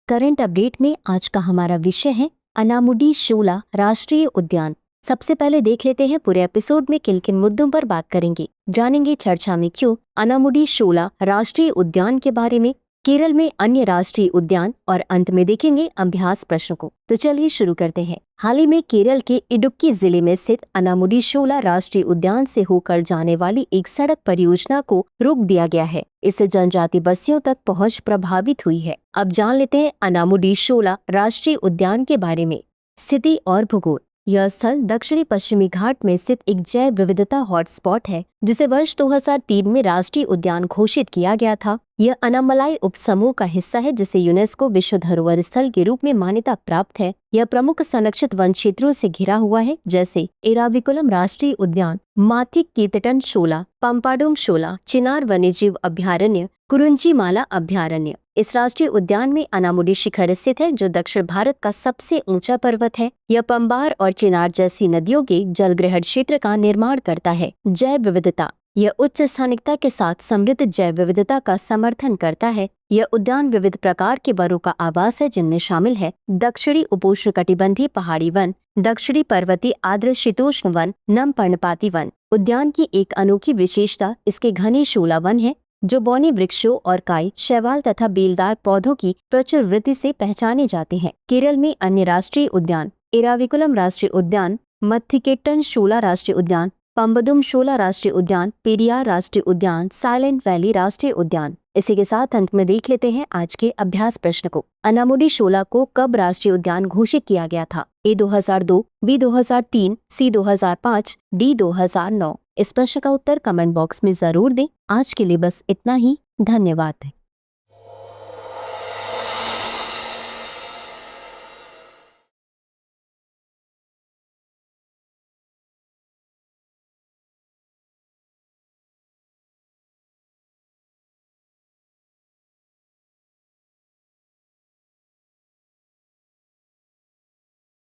Current update में आज का हमारा विषय है अनामुडी शोला राष्ट्रीय उद्यान। सबसे पहले देख लेते हैं पूरे एपिसोड में किन किन मुद्दों पर बात करेंगे। जानेंगे चर्चा में क्यों अनामुडी शोला राष्ट्रीय उद्यान के बारे में, केरल में अन्य राष्ट्रीय उद्यान और अंत में देखेंगे अभ्यास प्रश्नों को। तो चलिए शुरू करते हैं। हाल ही में केरल के इडुक्की जिले में स्थित अनामुडी शोला राष्ट्रीय उद्यान से होकर जाने वाली एक सड़क परियोजना को रोक दिया गया है। इससे जनजाति बस्तियों तक पहुंच प्रभावित हुई है। अब जान लेते हैं अनामुडी शोला राष्ट्रीय उद्यान के बारे में। स्थिति और भूगोल। यह स्थल दक्षिणी पश्चिमी घाट में स्थित एक जैव विविधता हॉटस्पॉट है, जिसे वर्ष 2003 में राष्ट्रीय उद्यान घोषित किया गया था। यह अनामलाई उपसमूह का हिस्सा है, जिसे यूनेस्को विश्व धरोहर स्थल के रूप में मान्यता प्राप्त है। यह प्रमुख संरक्षित वन क्षेत्रों से घिरा हुआ है, जैसे एराविकुलम राष्ट्रीय उद्यान, माथिक कीतटन शोला, पंपाडुम शोला, चिनार वन्यजीव अभ्यारण्य, कुरुंजीमाला अभ्यारण्य। इस राष्ट्रीय उद्यान में अनामुडी शिखर स्थित है, जो दक्षिण भारत का सबसे ऊंचा पर्वत है। यह पंबार और चिनार जैसी नदियों के जलग्रहण क्षेत्र का निर्माण करता है। जैव विविधता। यह उच्च स्थानिकता के साथ समृद्ध जैव विविधता का समर्थन करता है। यह उद्यान विविध प्रकार के वनों का आवास है, जिनमें शामिल है दक्षिणी उपोष्णकटिबंधीय पहाड़ी वन, दक्षिणी पर्वतीय आर्द्र शीतोष्ण वन, नम पर्णपाती वन। उद्यान की एक अनोखी विशेषता इसके घने शोला वन है, जो बौने वृक्षों और काई, शैवाल तथा बेलदार पौधों की प्रचुर वृद्धि से पहचाने जाते हैं। केरल में अन्य राष्ट्रीय उद्यान। एराविकुलम राष्ट्रीय उद्यान, मथिकेट्टन शोला राष्ट्रीय उद्यान, पंबदुम शोला राष्ट्रीय उद्यान, पेरियार राष्ट्रीय उद्यान, साइलेंट वैली राष्ट्रीय उद्यान। इसी के साथ अंत में देख लेते हैं आज के अभ्यास प्रश्न को। अनामुडी शोला को कब राष्ट्रीय उद्यान घोषित किया गया था? ए 2002, बी 2003, सी 2005, डी 2009। इस प्रश्न का उत्तर कमेंट बॉक्स में जरूर दें। आज के लिए बस इतना ही। धन्यवाद।